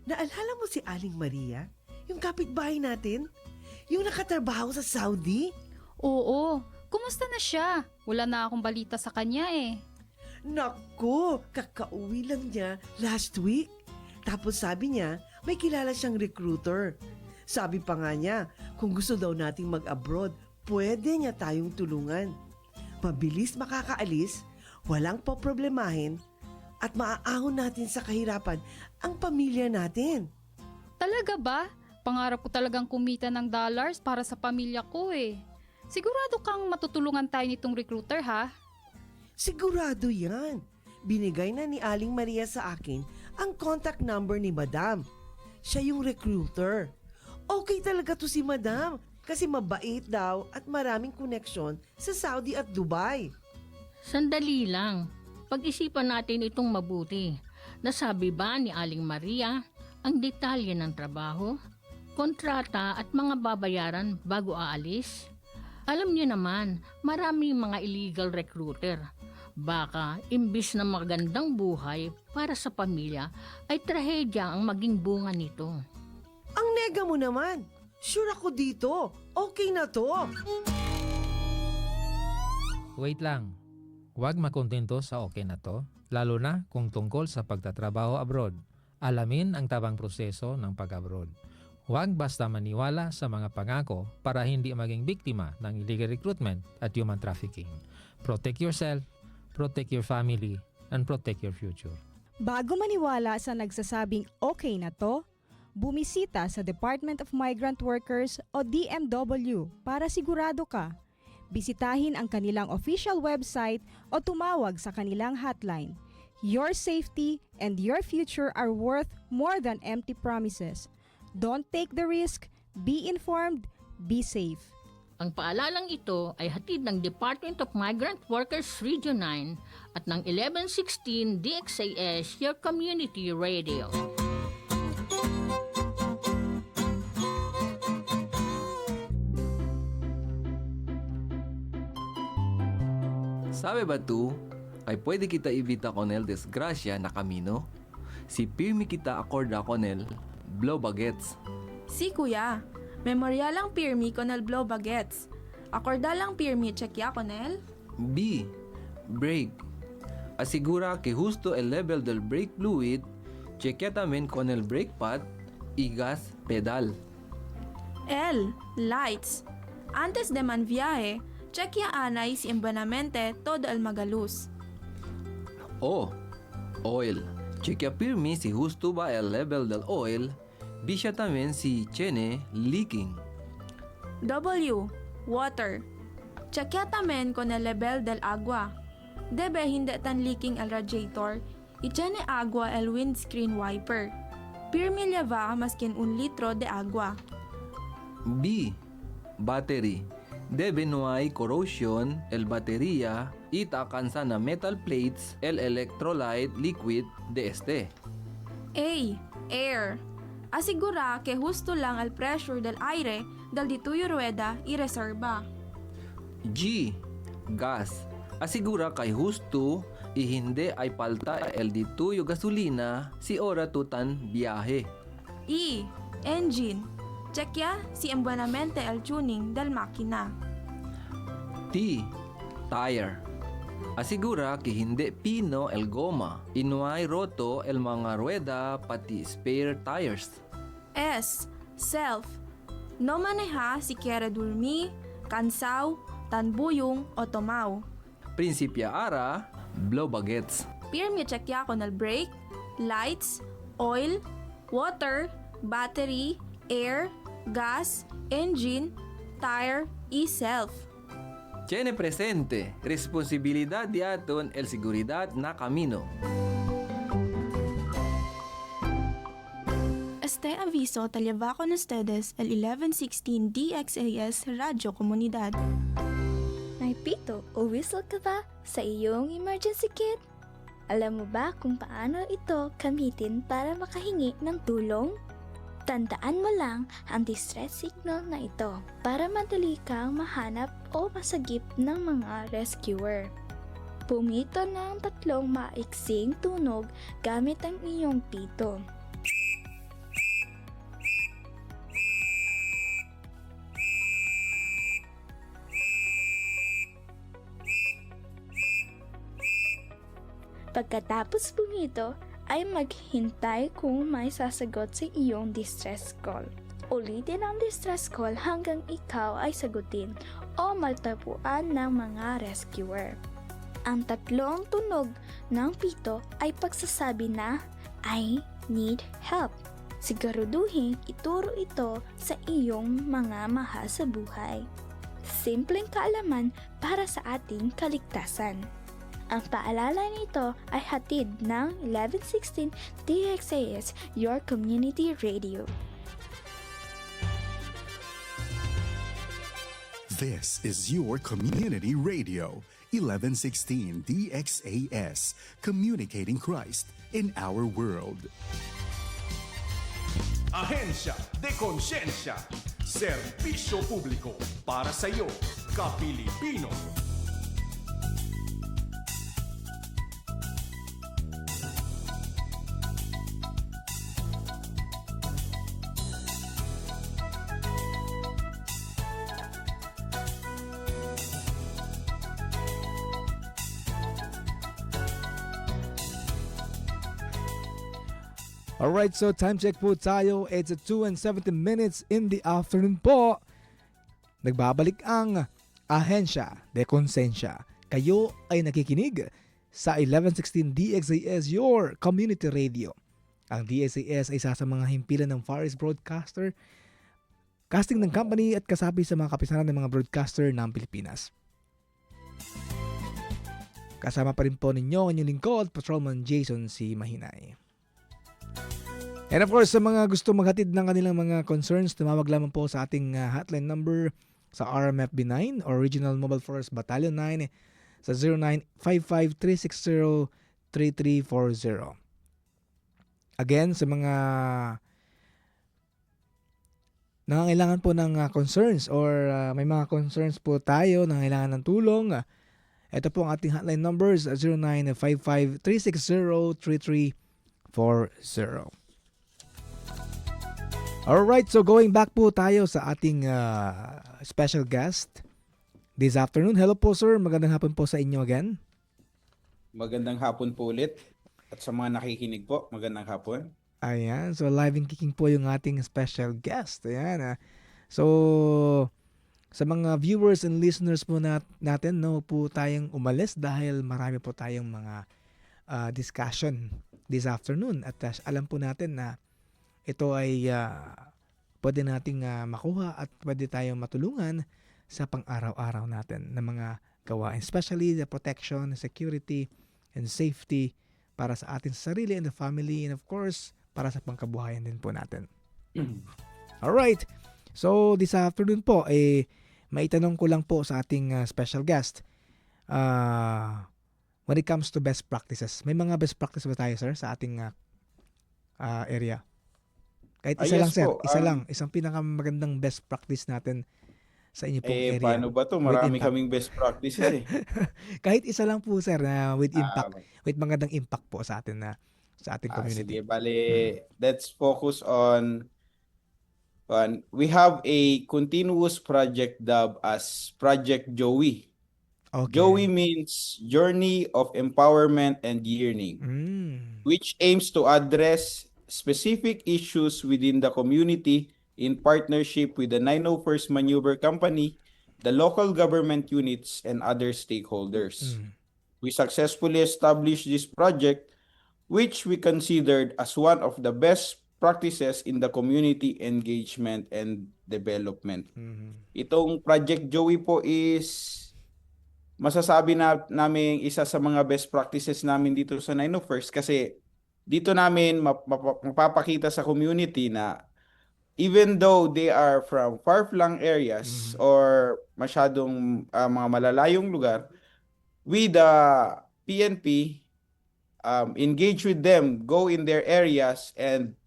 Naalala mo si Aling Maria? Yung kapitbahay natin? Yung nakatrabaho sa Saudi? Oo, kumusta na siya? Wala na akong balita sa kanya eh. Naku, kakauwi lang niya last week. Tapos sabi niya, may kilala siyang recruiter. Sabi pa nga niya, kung gusto daw nating mag-abroad, pwede niya tayong tulungan. Mabilis makakaalis, walang poproblemahin, at maaahon natin sa kahirapan ang pamilya natin. Talaga ba? Pangarap ko talagang kumita ng dollars para sa pamilya ko eh. Sigurado kang matutulungan tayo nitong recruiter ha? Sigurado yan. Binigay na ni Aling Maria sa akin ang contact number ni Madam. Siya yung recruiter. Okay talaga to si Madam kasi mabait daw at maraming koneksyon sa Saudi at Dubai. Sandali lang. Pag-isipan natin itong mabuti. Nasabi ba ni Aling Maria ang detalye ng trabaho, kontrata at mga babayaran bago aalis? Alam niyo naman, maraming mga illegal recruiter. Baka, imbis na magandang buhay para sa pamilya, ay trahedya ang maging bunga nito. Ang nega mo naman! Sure ako dito! Okay na to! Wait lang. Huwag makontento sa okay na to, lalo na kung tungkol sa pagtatrabaho abroad. Alamin ang tabang proseso ng pag-abroad. Huwag basta maniwala sa mga pangako para hindi maging biktima ng illegal recruitment at human trafficking. Protect yourself, protect your family, and protect your future. Bago maniwala sa nagsasabing okay na to, bumisita sa Department of Migrant Workers o DMW para sigurado ka. Bisitahin ang kanilang official website o tumawag sa kanilang hotline. Your safety and your future are worth more than empty promises. Don't take the risk, be informed, be safe. Ang paalalang ito ay hatid ng Department of Migrant Workers Region 9 at ng 1116 DXAS, your community radio. Sabi ba tu, ay pwede kita ibita konel desgrasya na kamino? Si pirmi kita akorda konel, blow bagets. Si kuya, memorial lang pirmi konel blow bagets. Akorda lang pirmi checkya konel? B. Brake. Asigura que justo el level del brake fluid, chequea también con el brake pad y gas pedal. L. Lights. Antes de man viaje, checkya anay si embanamente todo el magaluz. O. Oil. Chequea pirmi si justo va el level del oil, bisya también si tiene leaking. W. Water. Checkya tamen con el level del agua. Debe hindi tan leaking el radiator, ichene agua el windscreen wiper. Pirmi lleva maskin 1 litro de agua. B. Battery. Debe no hay corrosion el batería y takansa na metal plates el electrolyte liquid de este. A. Air. Asigura que justo lang el pressure del aire dal dituyo rueda y reserva. G. Gas. Asigura kay justo y hindi ay palta el dituyo gasolina si ora tutan biyahe. E. Engine. Checkya si embuenamente el tuning del makina. T. Tire. Asigura que hindi pino el goma y no hay roto el mga rueda pati spare tires. S. Self. No maneha si quiere dormir, cansaw, tanbuyong o tomaw. Principia ara, blow bagets. Pirmi checkya con el brake, lights, oil, water, battery, air, gas, engine, tire, y self. Tiene presente, responsibilidad de aton el seguridad na camino. Este aviso te lleva con ustedes el 1116 DXAS Radio Comunidad. May pito o whistle ka ba sa iyong emergency kit? Alam mo ba kung paano ito gamitin para makahingi ng tulong? Tandaan mo lang ang distress signal na ito para madali kang mahanap o masagip ng mga rescuer. Pumito ng 3 maiksing tunog gamit ang iyong pito. Pagkatapos pumito, ay maghintay kung may sasagot sa iyong distress call. Ulitin ang distress call hanggang ikaw ay sagutin o maltapuan ng mga rescuer. Ang 3 tunog ng pito ay pagsasabi na, I need help. Siguraduhin ituro ito sa iyong mga mahal sa buhay. Simpleng kaalaman para sa ating kaligtasan. Ang paalala nito ay hatid ng 1116 DXAS, your community radio. This is your community radio, 1116 DXAS, communicating Christ in our world. Ahensya de Konsensya, serbisyo publiko para sa iyo, Kapilipino. Alright, so time check po tayo. It's 2:17 in the afternoon po. Nagbabalik ang Ahensya de Konsensya. Kayo ay nakikinig sa 1116 DXAS, your community radio. Ang DXAS ay isa sa mga himpilan ng Far East Broadcaster, casting ng company at kasapi sa mga kapisanan ng mga broadcaster ng Pilipinas. Kasama pa rin po ninyo ang inyong lingkod, Patrolman Jason C. Mahinay. And of course, sa mga gusto maghatid ng kanilang mga concerns, tumawag lamang po sa ating hotline number sa RMF B9 or Regional Mobile Force Battalion 9 sa 0955-360-3340. Again, sa mga nangangailangan po ng concerns or may mga concerns po tayo, nangangailangan ng tulong, ito po ang ating hotline numbers, 0955-360-3340. Alright, so going back po tayo sa ating special guest this afternoon. Hello po sir, magandang hapon po sa inyo again. Magandang hapon po ulit. At sa mga nakikinig po, magandang hapon. Ayan, so live and kicking po yung ating special guest. Ayan. So, sa mga viewers and listeners po natin, no po tayong umalis dahil marami po tayong mga discussion this afternoon. At alam po natin na ito ay pwede nating makuha at pwede tayong matulungan sa pang-araw-araw natin na mga gawain. Especially the protection, security, and safety para sa ating sarili and the family, and of course, para sa pangkabuhayan din po natin. Alright, so this afternoon po, maitanong ko lang po sa ating special guest, when it comes to best practices, may mga best practices ba tayo sir sa ating area? Kahit isa lang Yes sir, po, isang pinakamagandang best practice natin sa inyo pong area. Paano ba to? Marami kaming best practices Kahit isa lang po sir na with impact, with magandang impact po sa atin sa ating community. Sige, bale, let's focus on we have a continuous project dubbed as Project Joey. Okay. Joey means Journey of Empowerment and Yearning, which aims to address specific issues within the community in partnership with the 901st Maneuver Company, the local government units, and other stakeholders. We successfully established this project, which we considered as one of the best practices in the community engagement and development. Itong Project Joey po is masasabi namin isa sa mga best practices namin dito sa 901st kasi dito namin mapapakita sa community na even though they are from far-flung areas or masyadong mga malalayong lugar, we the PNP engage with them, go in their areas and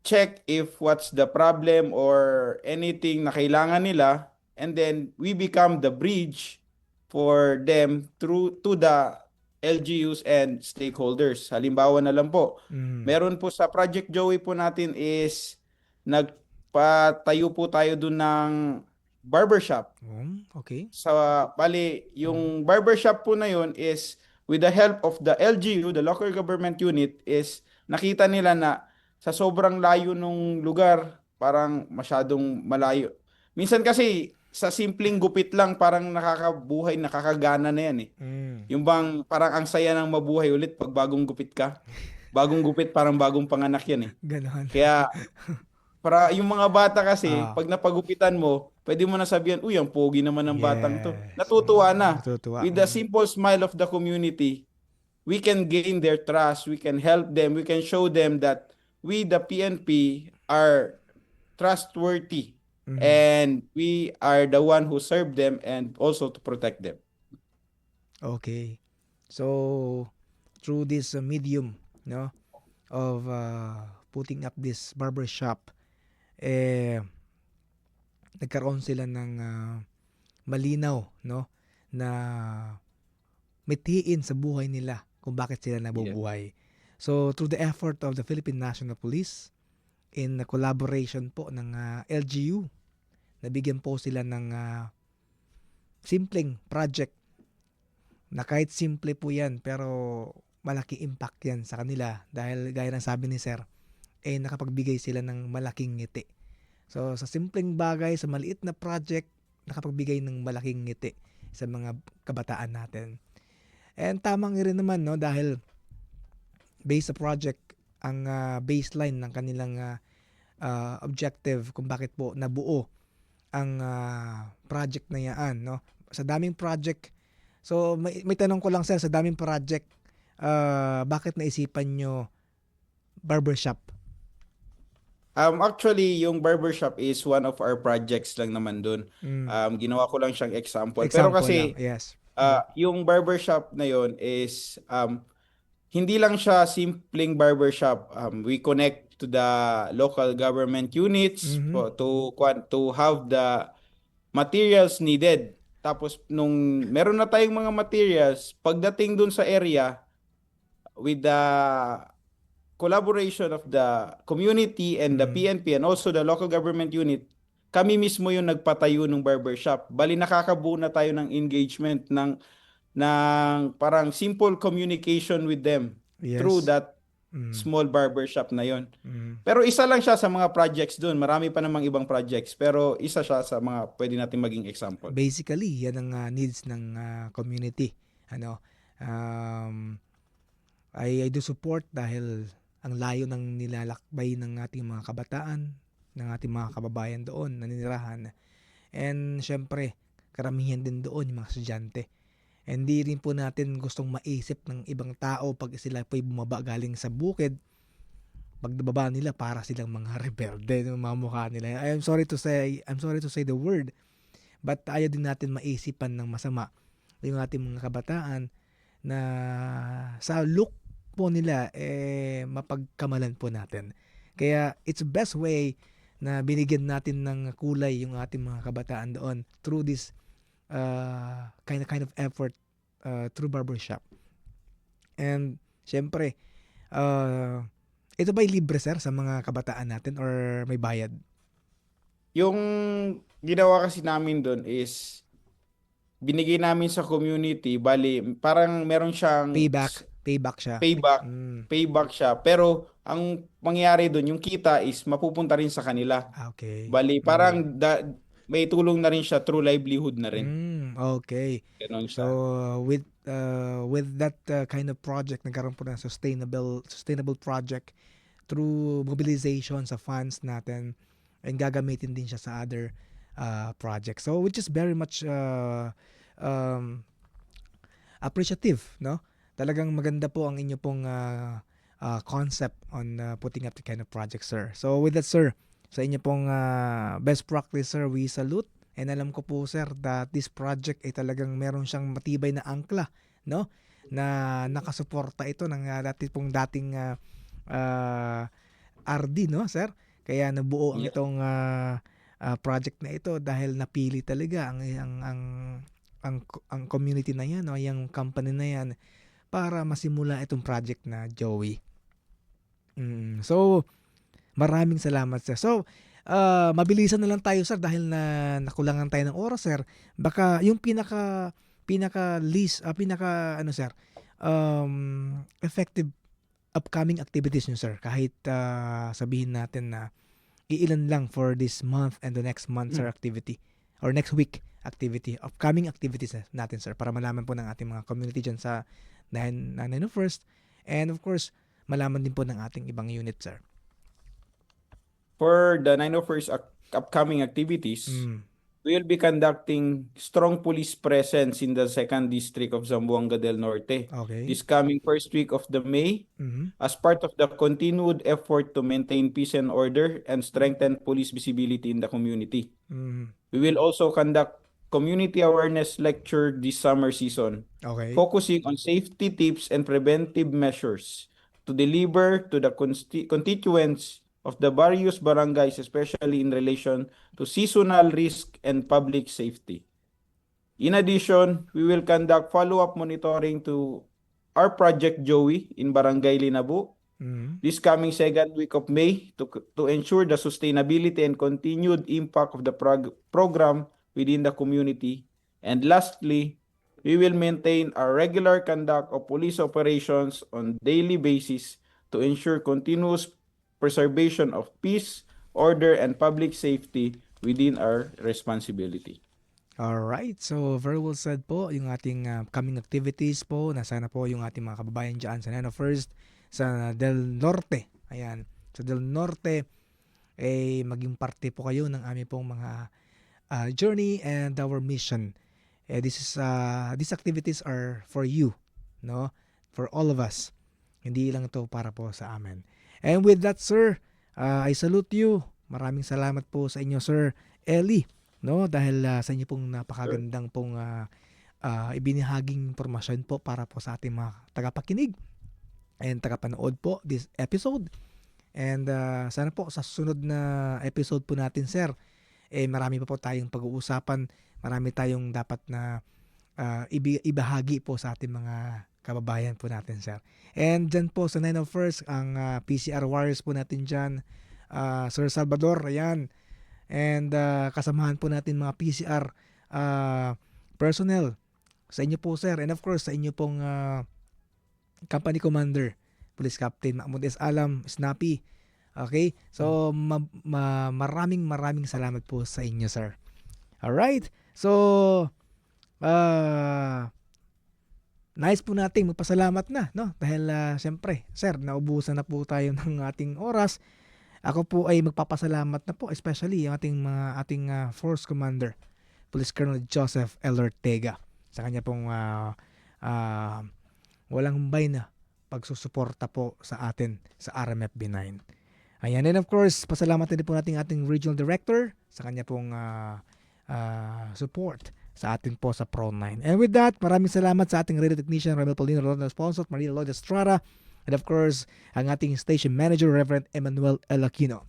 check if what's the problem or anything na kailangan nila, and then we become the bridge for them through to the LGUs and stakeholders. Halimbawa na lang po, meron po sa Project Joey po natin is nagpatayo po tayo dun ng barbershop. Okay. Bali, yung barbershop po na yun is with the help of the LGU, the local government unit, is nakita nila na sa sobrang layo nung lugar, parang masyadong malayo. Minsan kasi sa simpleng gupit lang parang nakakabuhay, nakakagana na yan eh. Yung bang parang ang saya ng mabuhay ulit pag bagong gupit ka. Bagong gupit parang bagong panganak yan eh. Ganon. Kaya para yung mga bata kasi pag napagupitan mo, pwede mo na sabihan, uy, ang pogi naman ng batang to. Natutuwa na. With the simple smile of the community, we can gain their trust, we can help them, we can show them that we the PNP are trustworthy. And we are the one who serve them and also to protect them. Okay. So through this medium, no, of putting up this barber shop, nagkaroon sila ng malinaw, no, na mithiin sa buhay nila kung bakit sila nabubuhay. So through the effort of the Philippine National Police, in collaboration po ng LGU, nabigyan po sila ng simpleng project na kahit simple po yan pero malaking impact yan sa kanila dahil gaya ng sabi ni Sir, nakapagbigay sila ng malaking ngiti. So sa simpleng bagay, sa maliit na project, nakapagbigay ng malaking ngiti sa mga kabataan natin. And tamang rin naman, no, dahil based sa project, ang baseline ng kanilang objective kung bakit po nabuo ang project na yan, no? Sa daming project, so may tanong ko lang sir, sa daming project, bakit naisipan nyo barbershop? Actually, yung barbershop is one of our projects lang naman dun. Ginawa ko lang siyang example. Pero Example lang, kasi, yes. yung barbershop na yon is, hindi lang siya simpleng barbershop. We connect to the local government units to have the materials needed. Tapos, nung meron na tayong mga materials, pagdating dun sa area, with the collaboration of the community and the PNP and also the local government unit, kami mismo yung nagpatayo ng barbershop. Bali nakakabuo na tayo ng engagement ng parang simple communication with them through that small barbershop na yon. Pero isa lang siya sa mga projects doon. Marami pa namang ibang projects, pero isa siya sa mga pwede natin maging example. Basically, yan ang needs ng community. I do support dahil ang layo ng nilalakbay ng ating mga kabataan, ng ating mga kababayan doon naninirahan. And syempre, karamihan din doon yung mga estudyante. Hindi rin po natin gustong maisip ng ibang tao pag sila po'y bumaba galing sa bukid. Pagbaba nila para silang mga rebelde, yung mga mukha nila. I'm sorry to say the word, but ayaw din natin maisipan ng masama yung ating mga kabataan na sa look po nila mapagkamalan po natin. Kaya it's best way na binigyan natin ng kulay yung ating mga kabataan doon through this kind of effort through barbershop. And syempre, ito ba'y libre, sir, sa mga kabataan natin or may bayad? Yung ginawa kasi namin doon is binigay namin sa community, bali parang meron siyang Payback siya. Payback siya. Pero ang mangyayari doon, yung kita is mapupunta rin sa kanila. Okay. Bali parang may tulong na rin siya through livelihood na rin. Okay. Ganun siya. So with that kind of project, nagkaroon po ng sustainable project through mobilization sa funds natin, and gagamitin din siya sa other projects. So which is very much appreciative, no? Talagang maganda po ang inyo pong concept on putting up the kind of project, sir. So with that, sir, sa inyo pong best practice, sir, we salute. And alam ko po, sir, that this project ay talagang meron siyang matibay na angkla, no? Na nakasuporta ito ng dating RD, no, sir? Kaya nabuo ang itong project na ito dahil napili talaga ang community na yan, no, yung company na yan, para masimula itong project na Joey. So, maraming salamat, sir. So, mabilisan na lang tayo, sir, dahil nakulangan tayo ng oras, sir. Baka yung pinaka effective upcoming activities nyo, sir. Kahit sabihin natin na iilan lang for this month and the next month, sir, activity. Or next week activity. Upcoming activities natin, sir. Para malaman po ng ating mga community dyan sa 901st. And of course, malaman din po ng ating ibang unit, sir. For the 901st upcoming activities, we will be conducting strong police presence in the 2nd District of Zamboanga del Norte. Okay. This coming first week of the May, as part of the continued effort to maintain peace and order and strengthen police visibility in the community. We will also conduct community awareness lecture this summer season, focusing on safety tips and preventive measures to deliver to the constituents of the various barangays, especially in relation to seasonal risk and public safety. In addition, we will conduct follow-up monitoring to our Project Joey in Barangay Linabu this coming 2nd week of May to ensure the sustainability and continued impact of the program within the community. And lastly, we will maintain a regular conduct of police operations on daily basis to ensure continuous preservation of peace, order, and public safety within our responsibility. Alright, so very well said po yung ating coming activities po. Nasana po yung ating mga kababayan dyan sa 901st, sa Del Norte. Ayan, sa Del Norte, maging parte po kayo ng aming pong mga journey and our mission. These activities are for you, no? For all of us. Hindi lang ito para po sa amin. And with that, sir, I salute you. Maraming salamat po sa inyo, Sir Eli, no? Dahil sa inyo pong napakagandang pong ibinahaging impormasyon po para po sa ating mga tagapakinig and tagapanood po this episode. And sana po sa susunod na episode po natin, sir, marami pa po tayong pag-uusapan. Marami tayong dapat na ibahagi po sa ating mga kababayan po natin, sir. And dyan po sa 901st, ang PCR Warriors po natin dyan, Sir Salvador, ayan. And kasamahan po natin mga PCR personnel sa inyo po, sir. And of course, sa inyo pong company commander, Police Captain Mahmoud S. Alam, Snappy. Okay? So, maraming salamat po sa inyo, sir. Alright? So, nice po nating magpasalamat na, no? Dahil, siyempre, sir, naubusan na po tayo ng ating oras. Ako po ay magpapasalamat na po, especially yung ating Force Commander, Police Colonel Joseph L. Ortega, sa kanya pong walang humbay na pagsusuporta po sa atin sa RMF B9. Ayan, and of course, pasalamat din po natin ating Regional Director sa kanya pong support sa atin po sa Pro 9. And with that, maraming salamat sa ating radio technician, Ramil Paulino, Ronald Sponsor, Maria Lloyd Estrada, and of course, ang ating station manager, Reverend Emmanuel L. Aquino.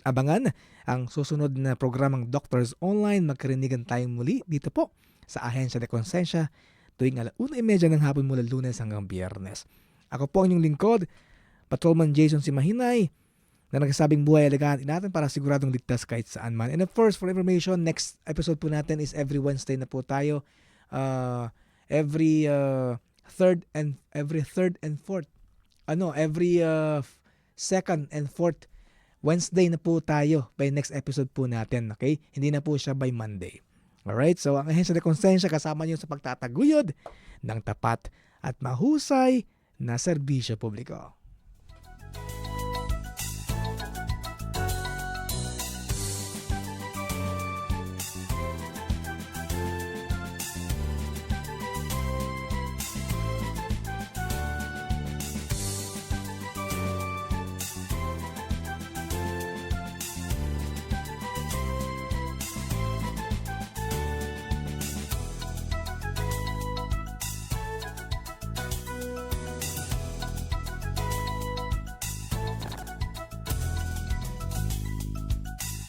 Abangan ang susunod na programang Doctors Online. Magkarinigan tayong muli dito po sa Ahensya de Konsensya tuwing 1:30 ng hapon mula Lunes hanggang Biyernes. Ako po ang inyong lingkod, Patrolman Jason Simahinay, na nagsasabing buhay alagaan natin para siguradong ligtas kahit saan man. And of course, for information, next episode po natin is every Wednesday na po tayo. Every second and fourth Wednesday na po tayo by next episode po natin. Okay? Hindi na po siya by Monday. Alright? So, ang Ahensya de Konsensya kasama niyo sa pagtataguyod ng tapat at mahusay na serbisyo publiko.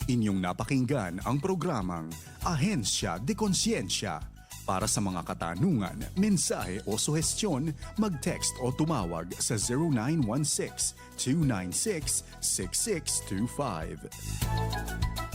Inyong napakinggan ang programang Ahensya de Konsensya. Para sa mga katanungan, mensahe o suhestyon, mag-text o tumawag sa 0916-296-6625.